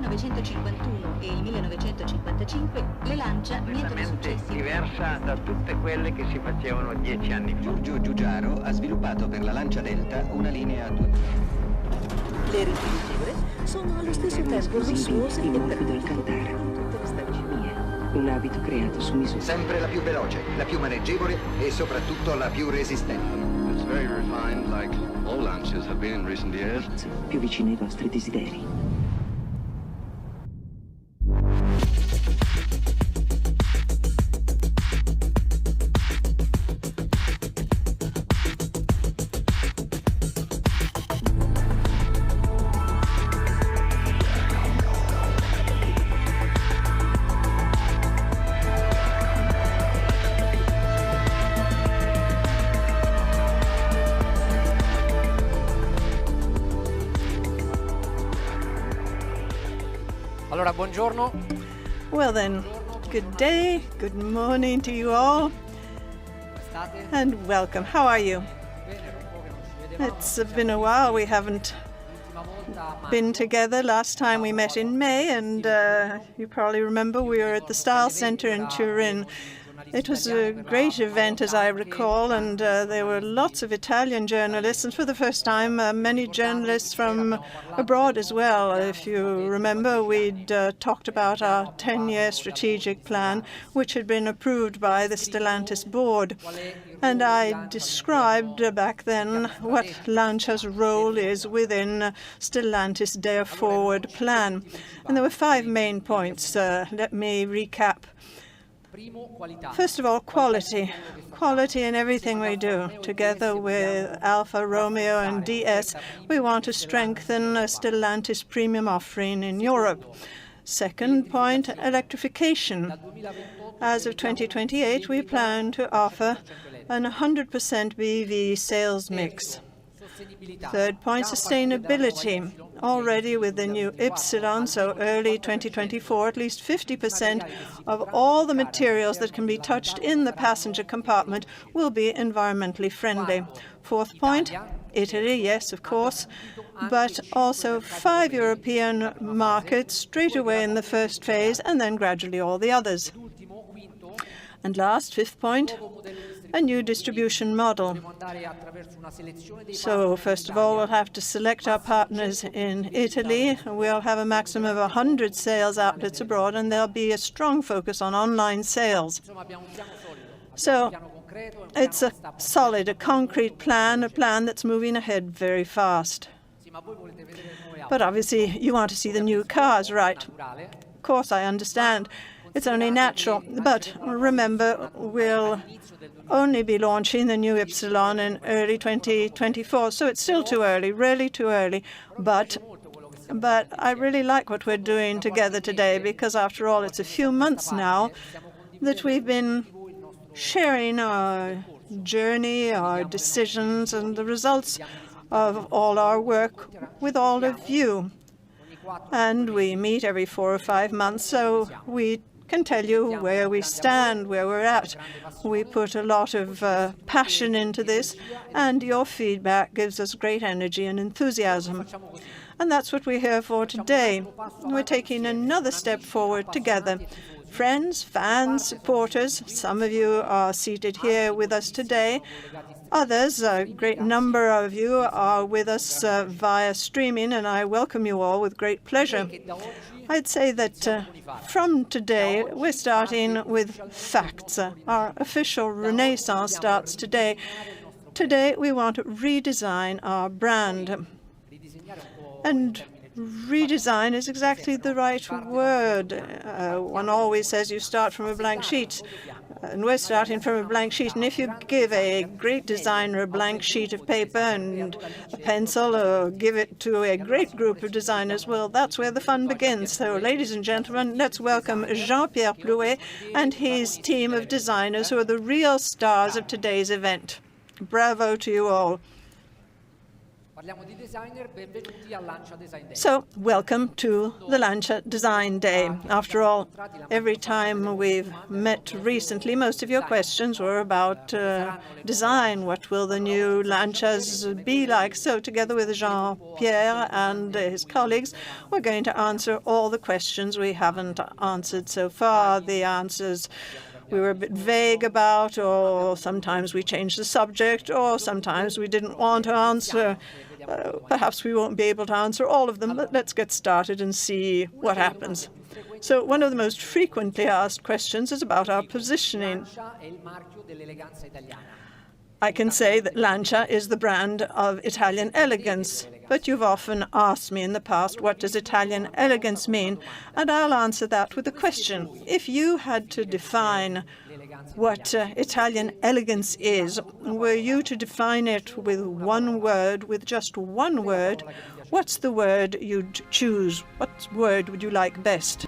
1951 e il 1955 le Lancia mietono successi diversa da tutte quelle che si facevano 10 anni fa. Giorgio Giugiaro ha sviluppato per la Lancia Delta una linea a due. Le rifiuture sono allo stesso tempo lussuose e morbido al cantare. tutte le stagioni. Un abito creato su misura. Sempre la più veloce, la più maneggevole e soprattutto la più resistente. It's very refined, like all Lancias have been in recent years. Più vicino ai vostri desideri. Allora, buongiorno. Well then, good day, good morning to you all, and welcome. How are you? It's been a while. We haven't been together. Last time we met in May, and you probably remember we were at the Style Center in Turin. It was a great event, as I recall, and there were lots of Italian journalists, and for the first time, many journalists from abroad as well. If you remember, we'd talked about our 10-year strategic plan, which had been approved by the Stellantis board. And I described back then what Lancia's role is within Stellantis' Dare Forward plan. And there were 5 main points. Let me recap. First of all, quality. Quality in everything we do. Together with Alfa Romeo and DS, we want to strengthen a Stellantis premium offering in Europe. Second point, electrification. As of 2028, we plan to offer an 100% BEV sales mix. Third point, sustainability. Already with the new Ypsilon, so early 2024, at least 50% of all the materials that can be touched in the passenger compartment will be environmentally friendly. Fourth point, Italy, yes, of course, but also 5 European markets straight away in the first phase, and then gradually all the others. And last, fifth point, a new distribution model. So first of all, we'll have to select our partners in Italy. We'll have a maximum of 100 sales outlets abroad, and there'll be a strong focus on online sales. So it's a solid, a concrete plan, a plan that's moving ahead very fast. But obviously, you want to see the new cars, right? Of course, I understand. It's only natural. But remember, we'll only be launching the new Ypsilon in early 2024, so it's still too early, really too early. But I really like what we're doing together today, because after all, it's a few months now that we've been sharing our journey, our decisions, and the results of all our work with all of you. And we meet every 4 or 5 months, so we can tell you where we stand, where we're at. We put a lot of passion into this, and your feedback gives us great energy and enthusiasm. And that's what we're here for today. We're taking another step forward together. Friends, fans, supporters, some of you are seated here with us today. Others, a great number of you, are with us via streaming, and I welcome you all with great pleasure. I'd say that from today, we're starting with facts. Our official renaissance starts today. Today, we want to redesign our brand. And redesign is exactly the right word. One always says you start from a blank sheet. And we're starting from a blank sheet. And if you give a great designer a blank sheet of paper and a pencil, or give it to a great group of designers, well, that's where the fun begins. So, ladies and gentlemen, let's welcome Jean-Pierre Plouet and his team of designers, who are the real stars of today's event. Bravo to you all. So, welcome to the Lancia Design Day. After all, every time we've met recently, most of your questions were about design. What will the new Lancias be like? So, together with Jean-Pierre and his colleagues, we're going to answer all the questions we haven't answered so far. The answers we were a bit vague about, or sometimes we changed the subject, or sometimes we didn't want to answer. Perhaps we won't be able to answer all of them, but let's get started and see what happens. So one of the most frequently asked questions is about our positioning. I can say that Lancia is the brand of Italian elegance, but you've often asked me in the past, what does Italian elegance mean? And I'll answer that with a question. If you had to define what Italian elegance is, were you to define it with one word, with just one word, what's the word you'd choose? What word would you like best?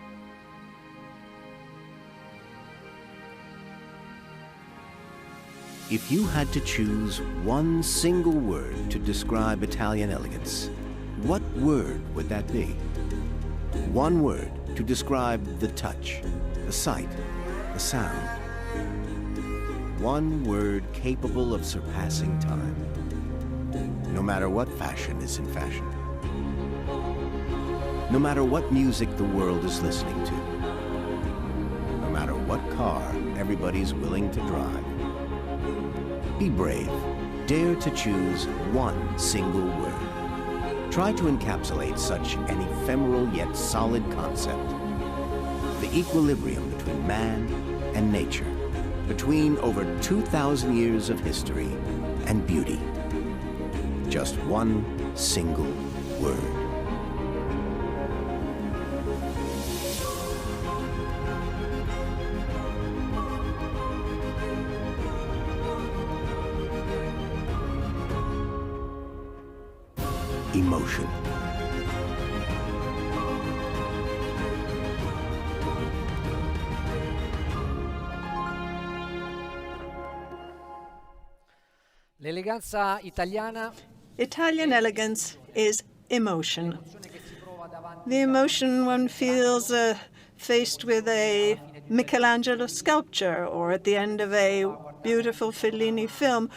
If you had to choose one single word to describe Italian elegance, what word would that be? One word to describe the touch, the sight, the sound. One word capable of surpassing time, no matter what fashion is in fashion, no matter what music the world is listening to, no matter what car everybody's willing to drive. Be brave. Dare to choose one single word. Try to encapsulate such an ephemeral yet solid concept. The equilibrium between man and nature, between over 2,000 years of history and beauty. Just one single word. Emotion. L'eleganza italiana. Italian elegance is emotion. The emotion one feels faced with a Michelangelo sculpture, or at the end of a beautiful Fellini film,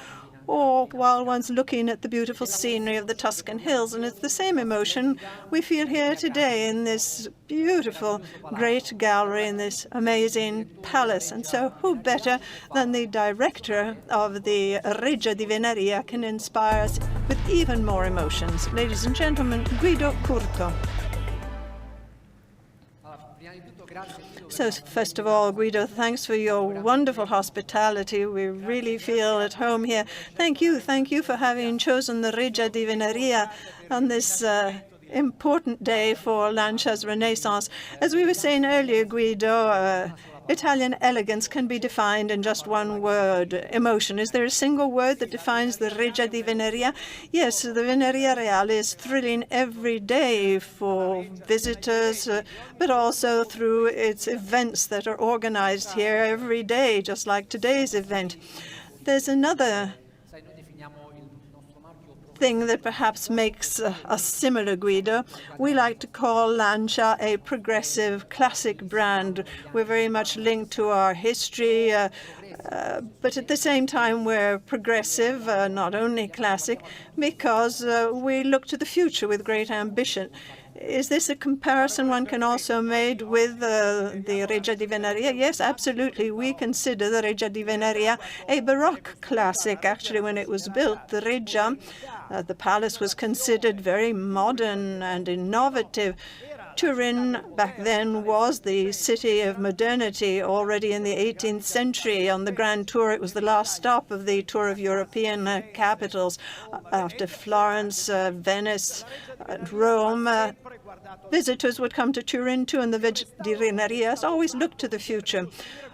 or while one's looking at the beautiful scenery of the Tuscan hills. And it's the same emotion we feel here today in this beautiful, great gallery, in this amazing palace. And so who better than the director of the Regia di Venaria can inspire us with even more emotions. Ladies and gentlemen, Guido Curto. So first of all, Guido, thanks for your wonderful hospitality. We really feel at home here. Thank you for having chosen the Regia di Venaria on this important day for Lancia's Renaissance. As we were saying earlier, Guido, Italian elegance can be defined in just one word, emotion. Is there a single word that defines the Regia di Venaria? Yes, the Venaria Reale is thrilling every day for visitors, but also through its events that are organized here every day, just like today's event. There's another thing that perhaps makes us similar, Guido. We like to call Lancia a progressive classic brand. We're very much linked to our history, but at the same time we're progressive, not only classic, because we look to the future with great ambition. Is this a comparison one can also make with the Regia di Venaria? Yes, absolutely. We consider the Regia di Venaria a Baroque classic. Actually, when it was built, the Regia, the palace, was considered very modern and innovative. Turin back then was the city of modernity already in the 18th century. On the Grand Tour, it was the last stop of the tour of European capitals. After Florence, Venice, and Rome, visitors would come to Turin too, and the Regia di Venaria has always looked to the future.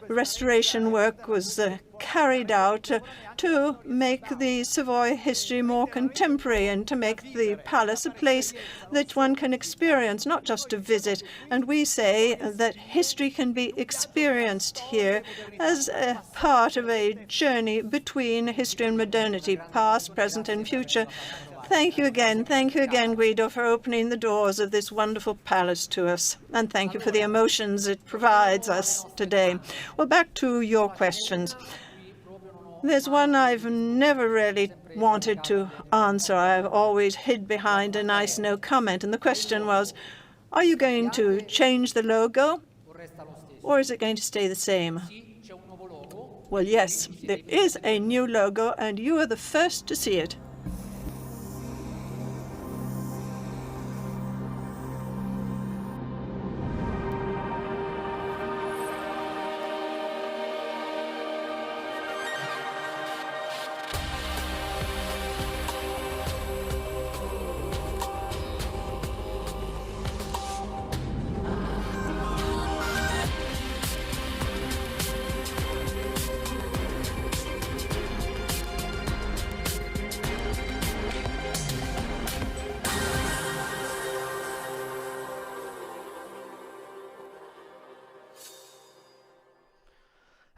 Restoration work was carried out to make the Savoy history more contemporary and to make the palace a place that one can experience, not just to visit. And we say that history can be experienced here as a part of a journey between history and modernity, past, present, and future. Thank you again, Guido, for opening the doors of this wonderful palace to us. And thank you for the emotions it provides us today. Well, back to your questions. There's one I've never really wanted to answer. I've always hid behind a nice no comment. And the question was, are you going to change the logo, or is it going to stay the same? Well, yes, there is a new logo, and you are the first to see it.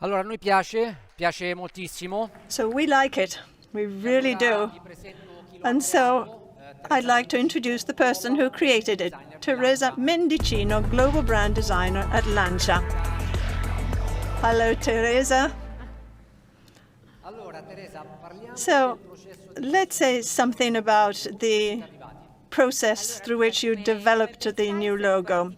Allora, a noi piace moltissimo. So we like it. We really do. And so I'd like to introduce the person who created it, Teresa Mendicino, Global Brand Designer at Lancia. Hello, Teresa. So let's say something about the process through which you developed the new logo.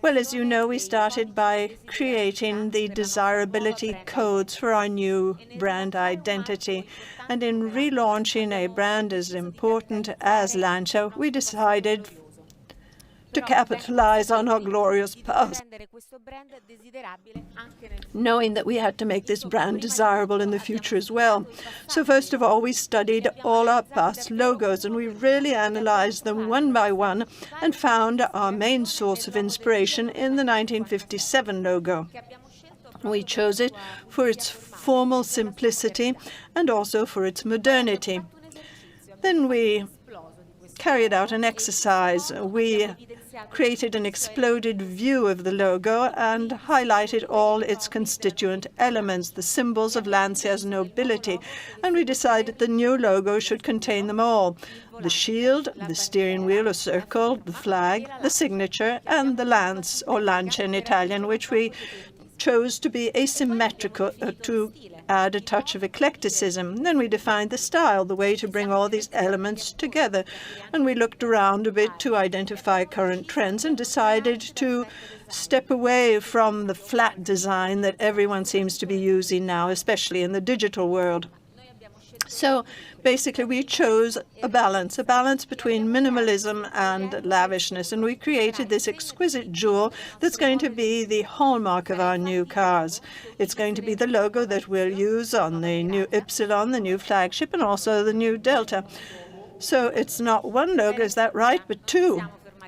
Well, as you know, we started by creating the desirability codes for our new brand identity. And in relaunching a brand as important as Lancia, we decided to capitalize on our glorious past, knowing that we had to make this brand desirable in the future as well. So first of all, we studied all our past logos, and we really analyzed them one by one and found our main source of inspiration in the 1957 logo. We chose it for its formal simplicity and also for its modernity. Then we carried out an exercise. We created an exploded view of the logo and highlighted all its constituent elements, the symbols of Lancia's nobility. And we decided the new logo should contain them all: the shield, the steering wheel or circle, the flag, the signature, and the lance, or lancia in Italian, which we chose to be asymmetrical to add a touch of eclecticism. Then we defined the style, the way to bring all these elements together. And we looked around a bit to identify current trends and decided to step away from the flat design that everyone seems to be using now, especially in the digital world. So basically, we chose a balance between minimalism and lavishness, and we created this exquisite jewel that's going to be the hallmark of our new cars. It's going to be the logo that we'll use on the new Ypsilon, the new flagship, and also the new Delta. So it's not one logo, is that right, but two.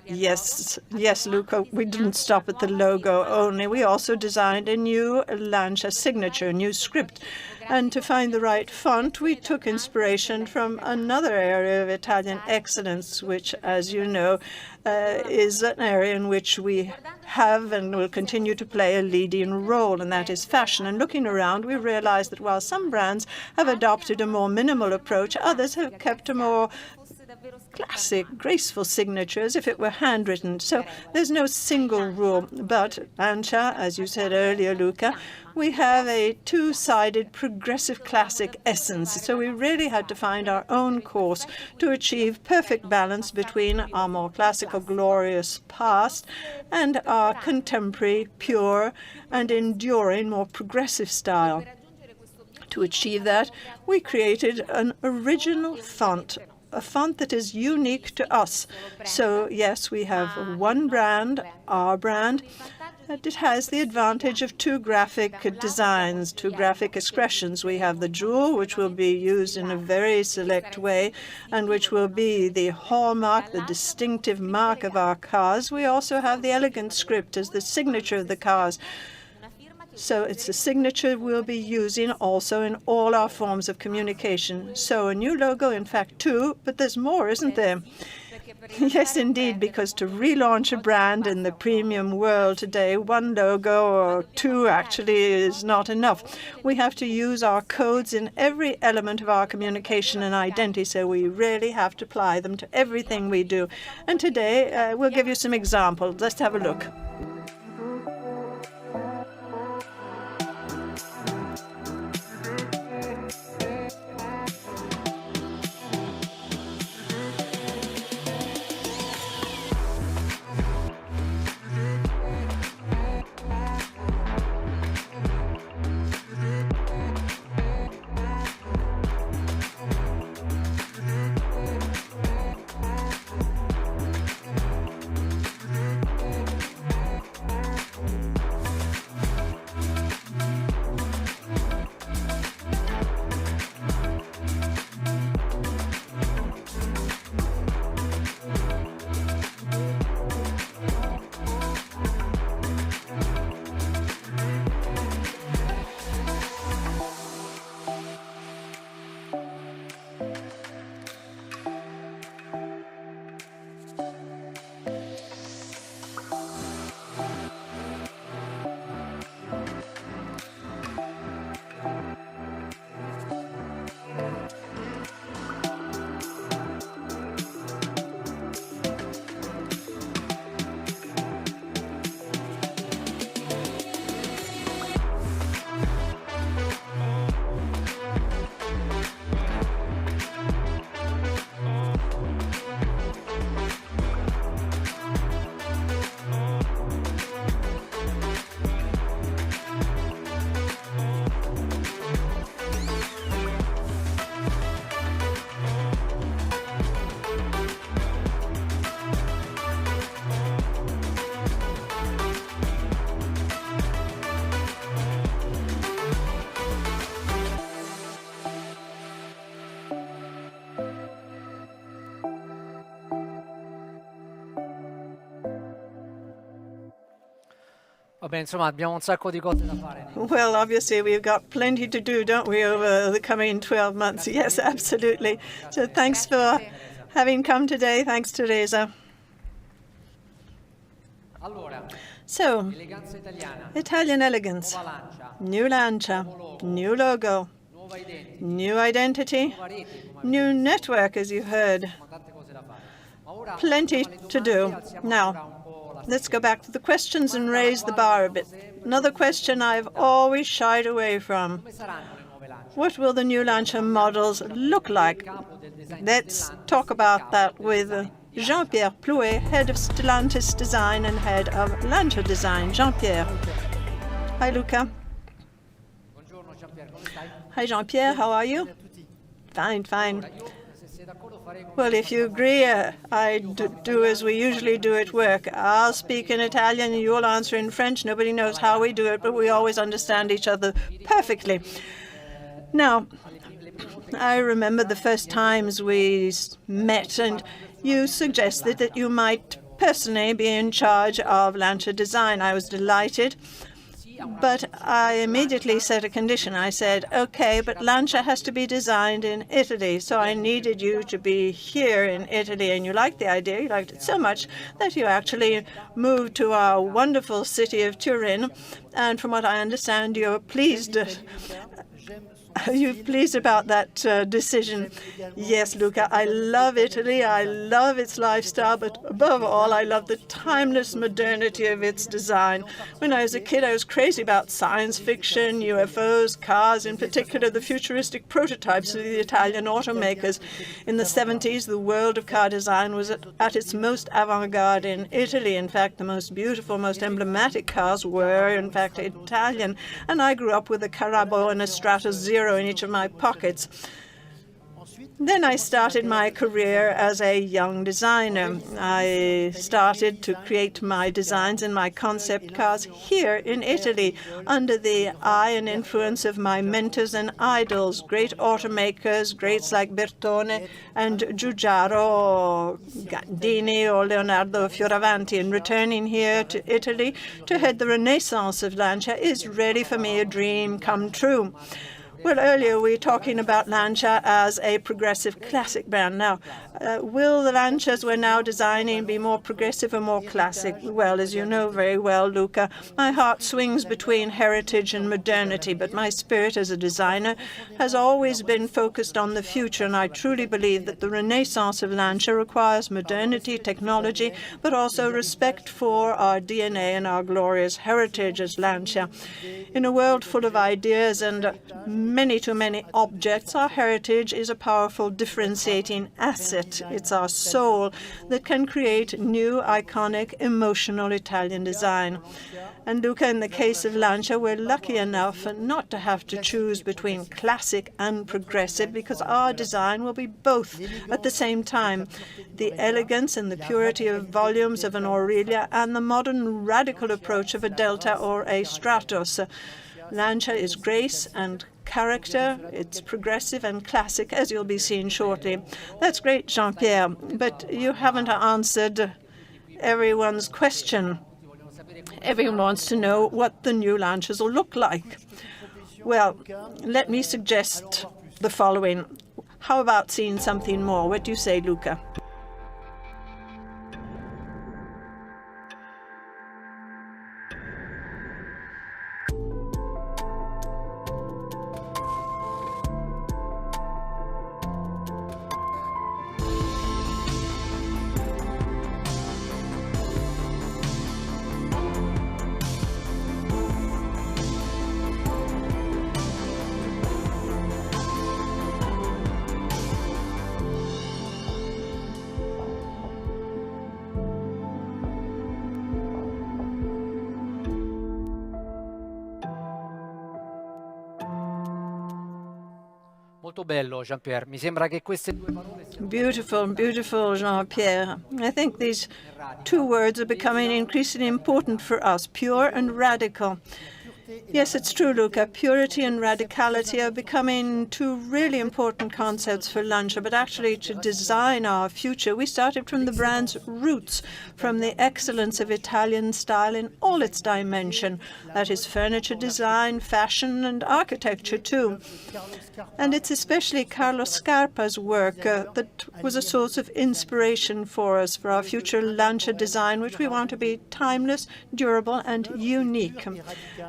Yes, Luca, we didn't stop at the logo only. We also designed a new Lancia signature, a new script. And to find the right font, we took inspiration from another area of Italian excellence, which, as you know, is an area in which we have and will continue to play a leading role, and that is fashion. And looking around, we realized that while some brands have adopted a more minimal approach, others have kept a more classic, graceful signature, as if it were handwritten. So there's no single rule. But Lancia, as you said earlier, Luca, we have a two-sided progressive classic essence. So we really had to find our own course to achieve perfect balance between our more classical, glorious past and our contemporary, pure and enduring, more progressive style. To achieve that, we created an original font, a font that is unique to us. So yes, we have one brand, our brand, and it has the advantage of two graphic designs, two graphic expressions. We have the jewel, which will be used in a very select way and which will be the hallmark, the distinctive mark of our cars. We also have the elegant script as the signature of the cars. So it's a signature we'll be using also in all our forms of communication. So a new logo, in fact, two, but there's more, isn't there? Yes, indeed, because to relaunch a brand in the premium world today, one logo or two actually is not enough. We have to use our codes in every element of our communication and identity, so we really have to apply them to everything we do. And today, we'll give you some examples. Let's have a look. Vabbè, insomma, abbiamo un sacco di cose da fare. Well, obviously, we've got plenty to do, don't we, over the coming 12 months? Yes, absolutely. So thanks for having come today. Thanks, Teresa. Allora, So, eleganza italiana, Italian elegance, nuova Lancia, new Lancia, new logo, nuova identity, new identity, nuova rete, come new network, as you heard. abbiamo tante cose da fare. Ma ora Plenty facciamo le to domande, do. alziamo Now, ancora un po' la let's go back to the questions and raise the bar a bit. Another question I've always shied away from. come saranno le nuove Lance? What will the new Lancia models look like? Capo del design Let's talk about that with Jean-Pierre Plouet, head of Stellantis Design and head of Lancia Design. Jean-Pierre. Hi, Luca. Buongiorno Jean-Pierre, come stai? Hi, Jean-Pierre. How are you? Fine, fine. Io, se sei d'accordo, farei come Well, if you agree, I do as we usually do at work. I'll speak in Italian and you'll answer in French. Nobody knows how we do it, but we always understand each other perfectly. Now, I remember the first times we met and you suggested that you might personally be in charge of Lancia Design. I was delighted, but I immediately set a condition. I said, okay, but Lancia has to be designed in Italy, so I needed you to be here in Italy. And you liked the idea. You liked it so much that you actually moved to our wonderful city of Turin. And from what I understand, you're pleased. Are you pleased about that decision? Yes, Luca, I love Italy. I love its lifestyle, but above all, I love the timeless modernity of its design. When I was a kid, I was crazy about science fiction, UFOs, cars, in particular the futuristic prototypes of the Italian automakers. In the 70s, the world of car design was at its most avant-garde in Italy. In fact, the most beautiful, most emblematic cars were, in fact, Italian. And I grew up with a Carabo and a Strata Zero in each of my pockets. Then I started my career as a young designer. I started to create my designs and my concept cars here in Italy under the eye and influence of my mentors and idols, great automakers, greats like Bertone and Giugiaro, or Gandini or Leonardo Fioravanti. And returning here to Italy to head the renaissance of Lancia is really for me a dream come true. Well, earlier we were talking about Lancia as a progressive classic brand. Now, will the Lancias we're now designing be more progressive or more classic? Well, as you know very well, Luca, my heart swings between heritage and modernity, but my spirit as a designer has always been focused on the future, and I truly believe that the renaissance of Lancia requires modernity, technology, but also respect for our DNA and our glorious heritage as Lancia. In a world full of ideas and many too many objects, our heritage is a powerful differentiating asset. It's our soul that can create new, iconic, emotional Italian design. And Luca, in the case of Lancia, we're lucky enough not to have to choose between classic and progressive, because our design will be both at the same time. The elegance and the purity of volumes of an Aurelia and the modern radical approach of a Delta or a Stratos. Lancia is grace and character. It's progressive and classic, as you'll be seeing shortly. That's great, Jean-Pierre, but you haven't answered everyone's question. Everyone wants to know what the new Lancias will look like. Well, let me suggest the following. How about seeing something more? What do you say, Luca? Molto bello, Jean-Pierre. Mi sembra che queste due parole siano... Beautiful, beautiful, Jean-Pierre. I think these two words are becoming increasingly important for us, pure and radical. Yes, it's true, Luca. Purity and radicality are becoming two really important concepts for Lancia, but actually to design our future, we started from the brand's roots, from the excellence of Italian style in all its dimension. That is furniture design, fashion, and architecture, too. And it's especially Carlo Scarpa's work that was a source of inspiration for us for our future Lancia design, which we want to be timeless, durable, and unique.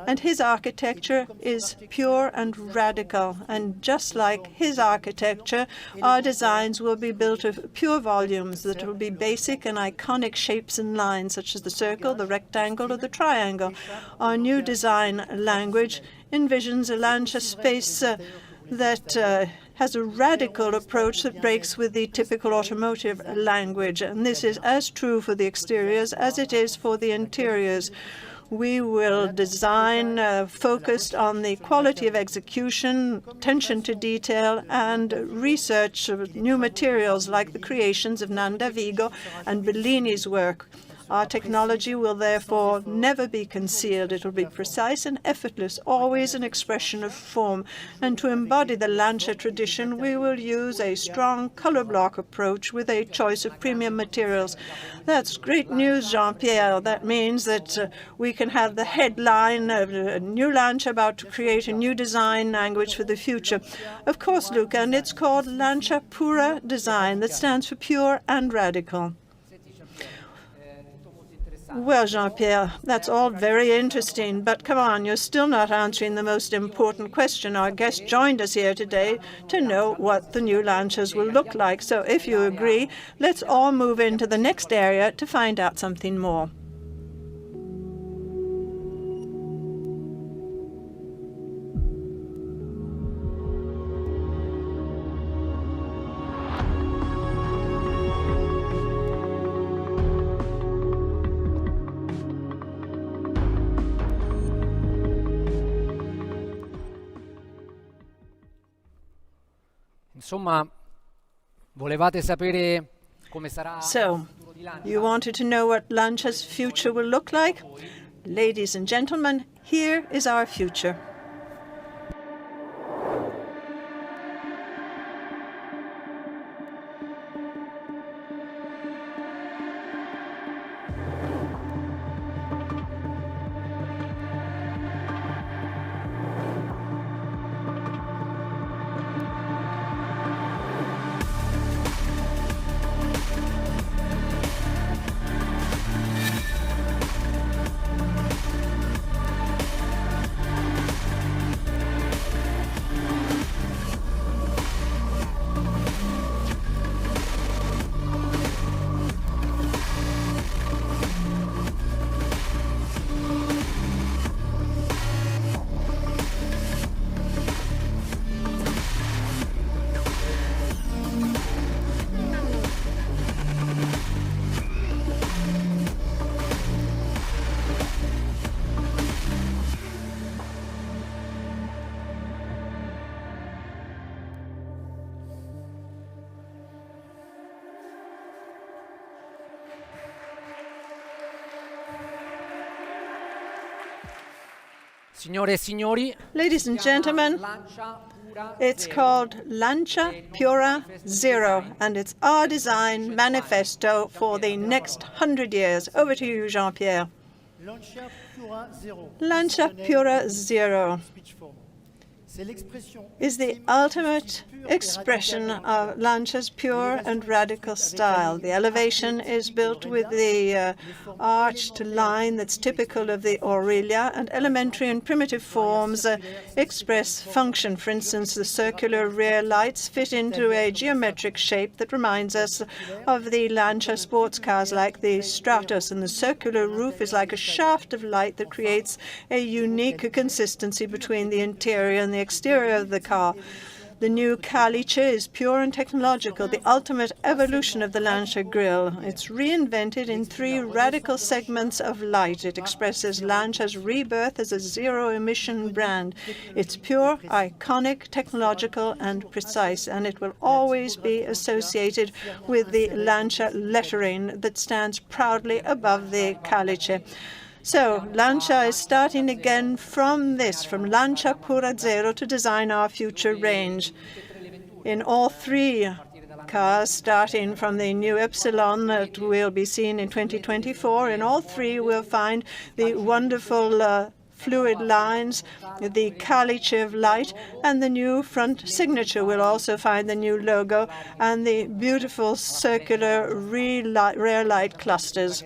And his architecture is pure and radical, and just like his architecture, our designs will be built of pure volumes that will be basic and iconic shapes and lines, such as the circle, the rectangle, or the triangle. Our new design language envisions a Lancia space that has a radical approach that breaks with the typical automotive language, and this is as true for the exteriors as it is for the interiors. We will design focused on the quality of execution, attention to detail, and research of new materials like the creations of Nanda Vigo and Bellini's work. Our technology will therefore never be concealed. It will be precise and effortless, always an expression of form. And to embody the Lancia tradition, we will use a strong color block approach with a choice of premium materials. That's great news, Jean-Pierre. That means that we can have the headline of a new Lancia about to create a new design language for the future. Of course, Luca, and it's called Lancia Pu+Ra Design. That stands for pure and radical. Well, Jean-Pierre, that's all very interesting, but come on, you're still not answering the most important question. Our guest joined us here today to know what the new Lancias will look like. So if you agree, let's all move into the next area to find out something more. Insomma, volevate sapere come sarà So, you wanted to know what Lancia's future will look like? Ladies and gentlemen, here is our future. Signore e signori, Ladies and gentlemen, it's called Lancia Pu+Ra Zero, and it's our design manifesto for the next 100 years. Over to you, Jean-Pierre. Lancia Pu+Ra Zero is the ultimate expression of Lancia's pure and radical style. The elevation is built with the arched line that's typical of the Aurelia, and elementary and primitive forms express function. For instance, the circular rear lights fit into a geometric shape that reminds us of the Lancia sports cars like the Stratos, and the circular roof is like a shaft of light that creates a unique consistency between the interior and the exterior of the car. The new caliche is pure and technological, the ultimate evolution of the Lancia grille. It's reinvented in 3 radical segments of light. It expresses Lancia's rebirth as a zero-emission brand. It's pure, iconic, technological, and precise, and it will always be associated with the Lancia lettering that stands proudly above the caliche. So Lancia is starting again from Lancia Pu+Ra Zero, to design our future range. In all 3 cars, starting from the new Epsilon that will be seen in 2024, in all 3 we'll find the wonderful fluid lines, the caliche of light, and the new front signature. We'll also find the new logo and the beautiful circular rear light clusters.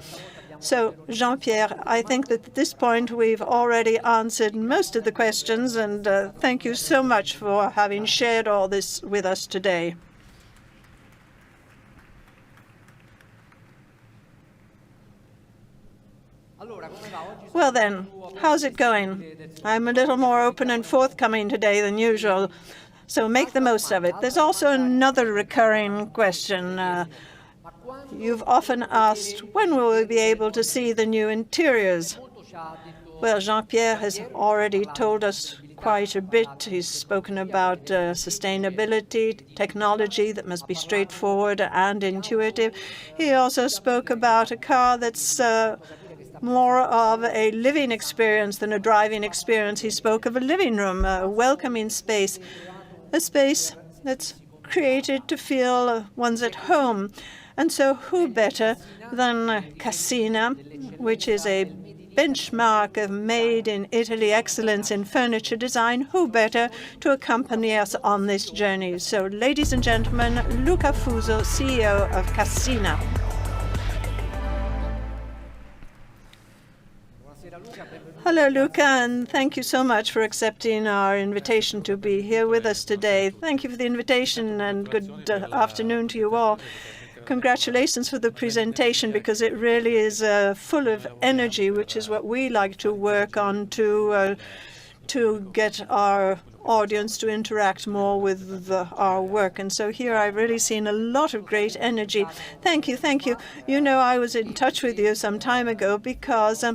So, Jean-Pierre, I think that at this point we've already answered most of the questions, and thank you so much for having shared all this with us today. Well then, how's it going? I'm a little more open and forthcoming today than usual, so make the most of it. There's also another recurring question. You've often asked, when will we be able to see the new interiors? Well, Jean-Pierre has already told us quite a bit. He's spoken about sustainability, technology that must be straightforward and intuitive. He also spoke about a car that's more of a living experience than a driving experience. He spoke of a living room, a welcoming space, a space that's created to feel one's at home. And so who better than Cassina, which is a benchmark of made-in-Italy excellence in furniture design, who better to accompany us on this journey? So, ladies and gentlemen, Luca Fuso, CEO of Cassina. Hello, Luca, and thank you so much for accepting our invitation to be here with us today. Thank you for the invitation, and good afternoon to you all. Congratulations for the presentation, because it really is full of energy, which is what we like to work on to get our audience to interact more with our work. And so here I've really seen a lot of great energy. Thank you, thank you. You know, I was in touch with you some time ago because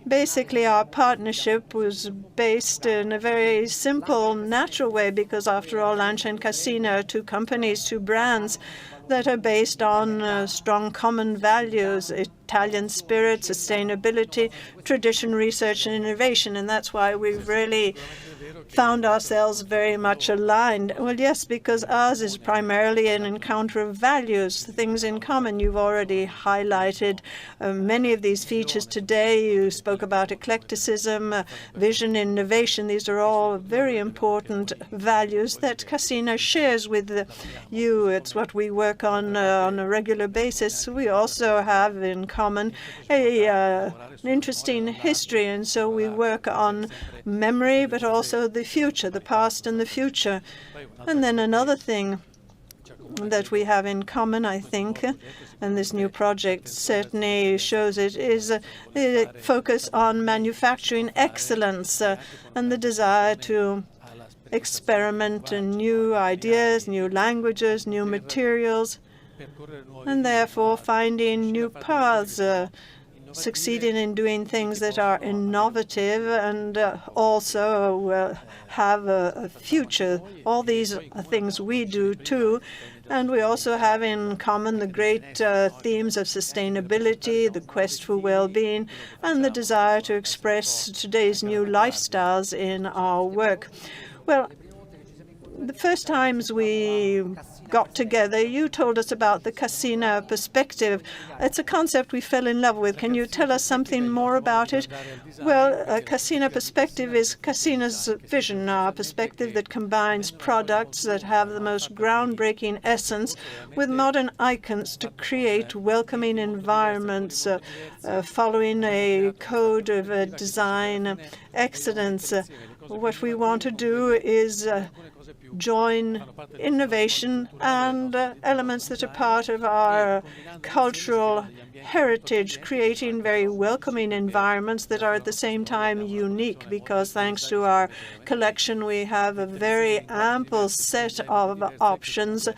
basically our partnership was based in a very simple, natural way, because after all, Lancia and Cassina are 2 companies, 2 brands that are based on strong common values: Italian spirit, sustainability, tradition, research, and innovation. And that's why we've really found ourselves very much aligned. Well, yes, because ours is primarily an encounter of values, things in common. You've already highlighted many of these features today. You spoke about eclecticism, vision, innovation. These are all very important values that Cassina shares with you. It's what we work on a regular basis. We also have in common an interesting history, and so we work on memory, but also the future, the past and the future. And then another thing that we have in common, I think, and this new project certainly shows it, is the focus on manufacturing excellence and the desire to experiment in new ideas, new languages, new materials, and therefore finding new paths, succeeding in doing things that are innovative and also have a future. All these are things we do too, And we also have in common the great themes of sustainability, the quest for well-being, and the desire to express today's new lifestyles in our work. Well, the first times we got together, you told us about the Cassina perspective. It's a concept we fell in love with. Can you tell us something more about it? Well, a Cassina perspective is Cassina's vision, a perspective that combines products that have the most groundbreaking essence with modern icons to create welcoming environments, following a code of design excellence. What we want to do is join innovation and elements that are part of our cultural heritage, creating very welcoming environments that are at the same time unique, because thanks to our collection we have a very ample set of options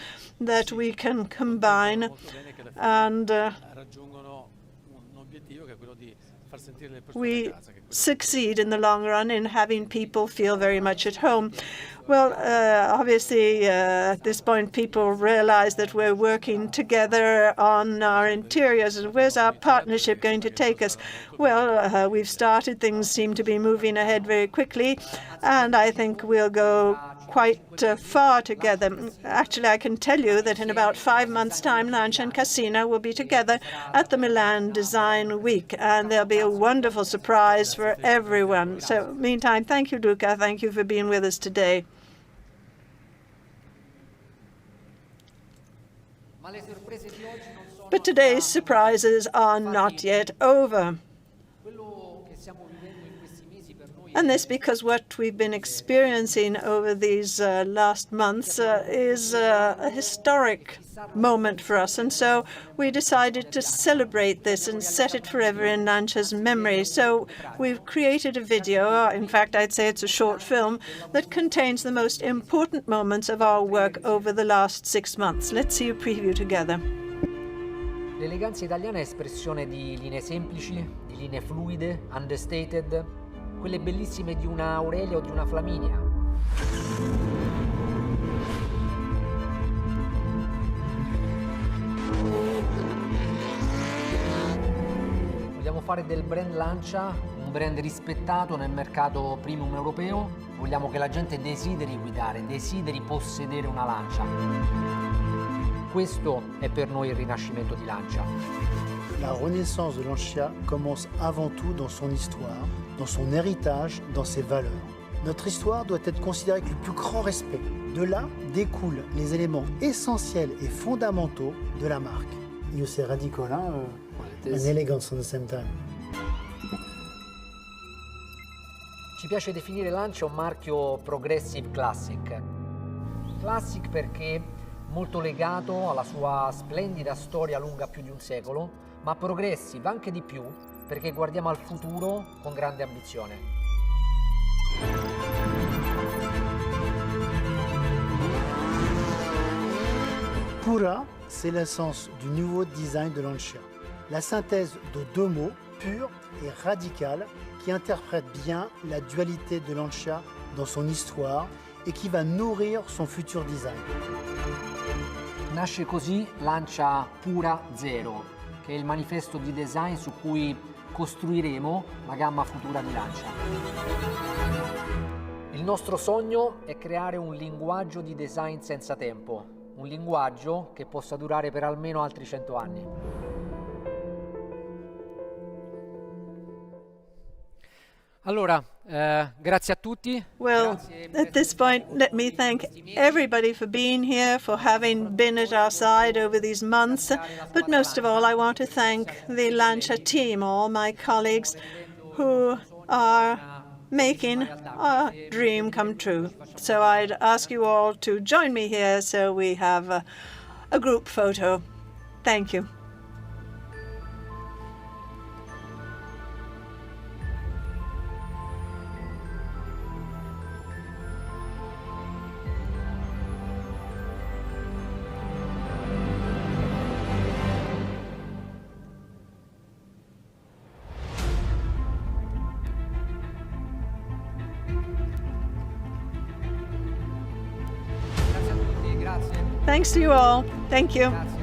that we can combine, and we succeed in the long run in having people feel very much at home. Well, obviously, at this point, people realize that we're working together on our interiors. And where's our partnership going to take us? Well, we've started. Things seem to be moving ahead very quickly, and I think we'll go quite far together. Actually, I can tell you that in about 5 months' time, Lancia and Cassina will be together at the Milan Design Week, and there'll be a wonderful surprise for everyone. So, meantime, thank you, Luca. Thank you for being with us today. But today's surprises are not yet over. And this because what we've been experiencing over these last months is a historic moment for us. And so we decided to celebrate this and set it forever in Lancia's memory. So we've created a video, in fact, I'd say it's a short film, that contains the most important moments of our work over the last 6 months. Let's see a preview together. L'eleganza italiana è espressione di linee semplici, di linee fluide, understated, quelle bellissime di una Aurelia o di una Flaminia. Vogliamo fare del brand Lancia un brand rispettato nel mercato premium europeo. Vogliamo che la gente desideri guidare, desideri possedere una Lancia. Questo è per noi il rinascimento di Lancia. La renaissance de Lancia commence avant tout dans son histoire, dans son héritage, dans ses valeurs. Notre histoire doit être considérée avec le plus grand respect. De là découlent les éléments essentiels et fondamentaux de la marque. You say radical, hein? And elegance at the same time. Ci piace definire Lancia un marchio progressive classic. Classic perché molto legato alla sua splendida storia lunga più di un secolo, ma progressive anche di più perché guardiamo al futuro con grande ambizione. Pu+Ra, c'est l'essence du nouveau design de Lancia. La synthèse de 2 mots, pur et radical, qui interprètent bien la dualité de Lancia dans son histoire et qui va nourrir son futur design. Nasce così Lancia Pu+Ra Zero, che è il manifesto di design su cui costruiremo la gamma futura di Lancia. Il nostro sogno è creare un linguaggio di design senza tempo, un linguaggio che possa durare per almeno altri 100 anni. Allora, grazie a tutti. Well, at this point, let me thank everybody for being here, for having been at our side over these months. But most of all, I want to thank the Lancia team, all my colleagues who are making our dream come true. So I'd ask you all to join me here so we have a group photo. Thank you. Grazie a tutti, grazie. Thanks to you all. Thank you. Grazie.